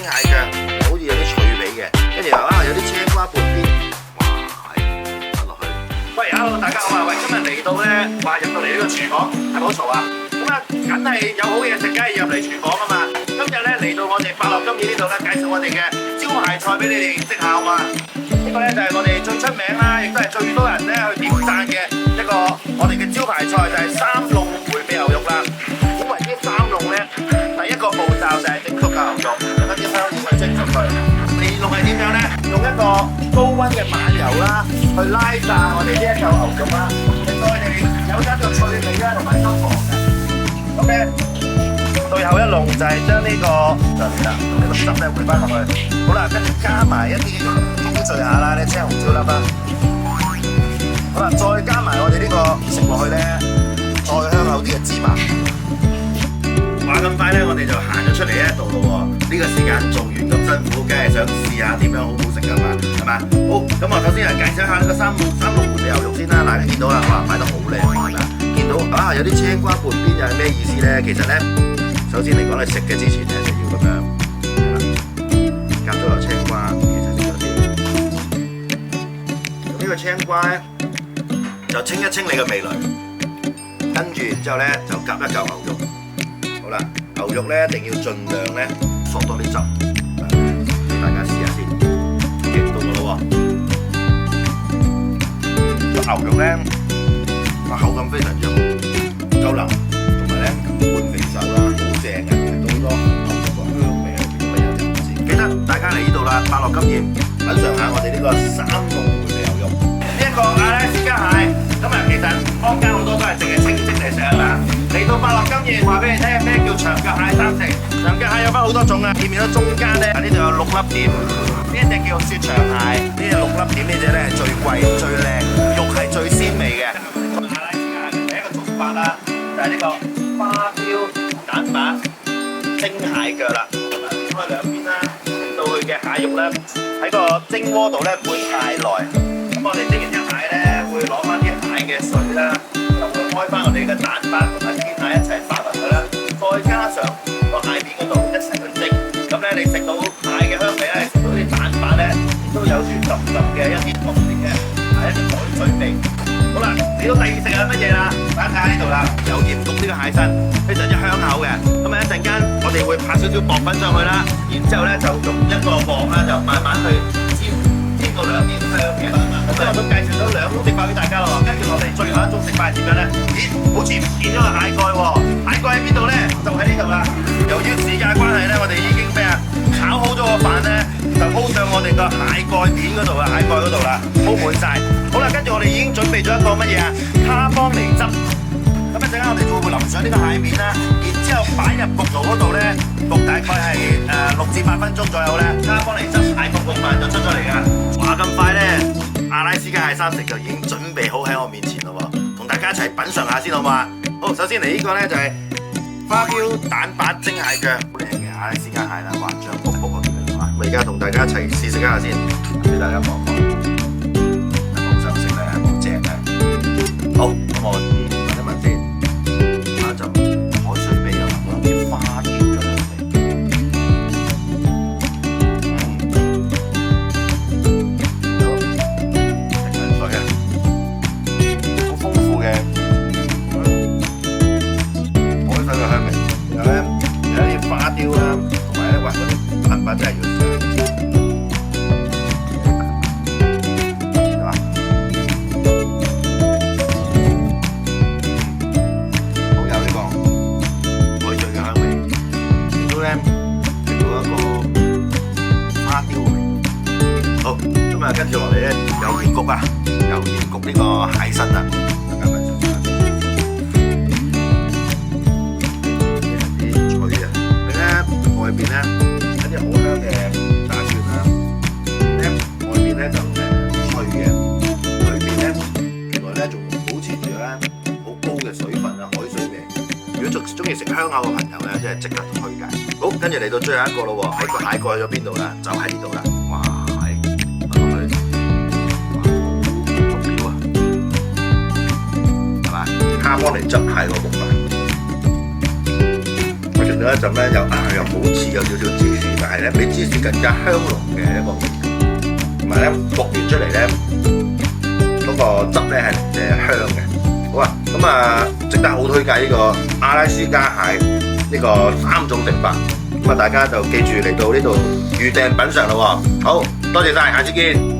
蒸蟹腳，好似有啲脆味嘅，跟住有啲青瓜半邊，哇，揼落去。喂，hello，大家好啊！喂，今日嚟到咧，話入到嚟呢個廚房係咪好嘈啊？咁啊，梗係有好嘢食，梗係入嚟廚房啊嘛！今日咧嚟到我哋快樂今夜呢度咧，介紹我哋嘅招牌菜俾你哋認識下嘛。呢個咧就係我哋最出名啦，亦都係最多人咧去點讚嘅一個我哋嘅招牌菜，就係三籠回味牛肉啦。點為之三籠咧？第一個步驟就係整熟嚿牛肉，用啲香料去蒸熟佢。第二籠係點樣咧？用一個高溫嘅麻油啦，去拉炸我哋呢一嚿牛肉啦，令到佢哋有一個脆味啦，同埋金黃嘅。OK， 最後一籠就係將呢個就係啦，呢個汁咧回翻落去。好啦，跟住加埋一啲點綴下啦，啲青紅椒粒啦。好啦，再加埋我哋呢個食落去咧，再香口啲嘅芝麻。話咁快咧，我哋就行咗出嚟呢一度咯喎。呢個時間做完咁辛苦，梗係想試下點樣好好食㗎嘛，係嘛？好，咁我首先嚟介紹下呢個三籠回味牛肉先啦。嗱，見到啦，哇，擺得好靚係咪？見到啊，有啲青瓜半邊又係咩意思咧？其實咧，首先嚟講你食嘅之前咧就要咁樣係啦，夾咗落青瓜，其實食咗先。咁呢個青瓜咧就清一清你嘅味蕾，跟住然之後咧就夾一嚿牛肉。好啦，牛肉咧一定要盡量咧索多啲汁，俾大家試下先。OK， 到我咯喎，個牛肉咧口感非常之好，夠腍，同埋咧半肥瘦啦，好正嘅，食到好多牛肉個香味喺邊，乜嘢就唔知。記得大家嚟呢度啦，快樂今宴品嚐下我哋呢個三籠回味牛肉。呢一個阿拉斯加蟹，咁啊其實坊間好多都係淨係清蒸嚟食啦。嚟到快樂今夜，話俾你聽咩叫長腳蟹三成。長腳蟹有分好多種啊，見唔見到中間咧？呢度有6粒點，呢一隻叫雪長蟹，呢隻6粒點呢隻咧係最貴、最靚，肉係最鮮味嘅。阿拉斯加第一個做法啦，就係呢個花雕蛋白蒸蟹腳啦，咁啊切開兩邊啦，令到佢嘅蟹肉咧喺個蒸鍋度咧唔會太耐。咁我哋蒸完隻蟹咧，會攞翻啲蟹嘅水啦。就會開翻我哋嘅蛋白同埋鮮蟹一齊發勻佢啦，再加上個蟹面嗰度一齊去蒸，咁咧你食到蟹嘅香味咧，食到啲蛋白咧，亦都有住浸嘅一啲特別嘅一啲海水味。好啦，嚟到第二食係乜嘢啦？大家睇下呢度啦，油鹽焗呢個蟹身，非常之香口嘅。咁啊一陣間我哋會拍少少薄粉上去啦，然之後咧就用一個鑊啦，就慢慢去煎到兩邊香嘅。咁我都介紹咗2種食法俾大家咯，跟住我哋最後一種食法係點樣咧？咦，好似唔見咗個蟹蓋喎！蟹蓋喺邊度咧？就喺呢度啦。由於時間關係咧，我哋已經咩啊？炒好咗個飯咧，就鋪上我哋個蟹蓋面嗰度啊，蟹蓋嗰度啦，鋪滿晒。好啦，跟住我哋已經準備咗一個乜嘢啊？卡邦尼汁。咁一陣間我哋就會淋上呢個蟹面啦，然之後擺入焗爐嗰度咧，焗大概係6至8分鐘左右咧，卡邦尼汁蟹焗焗飯就出咗嚟㗎。話咁快咧，阿拉斯加蟹三食就已經準備好喺我面前咯喎，同大家一齊品嚐下先好嘛？好，首先嚟呢個咧就係花雕蛋白蒸蟹腳，好靚嘅阿拉斯加蟹啦，滑醬卜卜嗰啲啊！我而家同大家一齊試食一下先，俾大家望望，好想食咧，好正嘅。好，咁我聞一聞先。就海水味又聞到啲花雕嘅香味，好，食緊水啊，好豐富嘅海水嘅香味，然後咧有啲花雕啦，同埋咧哇嗰啲蛋白真係要上。好，咁啊，跟住落嚟咧，油鹽焗啊，油鹽焗呢個蟹身啊，大家咪嘗下先。啲脆啊，你咧外邊咧有啲好香嘅炸串啦，咧外邊咧就脆嘅，裏邊咧原來咧仲保持住咧好高嘅水分啊，海水味。如果中意食香口嘅朋友咧，即係即刻推介。好，跟住嚟到最後一個咯喎，喺個蟹蓋咗邊度啦？就喺呢度啦。哇，係落去，哇，好足料啊，係嘛？卡邦尼汁蟹個焗飯，我仲到一陣咧，又好似有少少芝士，但係咧比芝士更加香濃嘅一個味道，同埋咧焗完出嚟咧嗰個汁咧係香嘅。好啊，咁啊值得好推介呢個阿拉斯加蟹呢個3種食法，咁啊大家就記住嚟到呢度預訂品嚐咯喎。好多謝晒，下次見。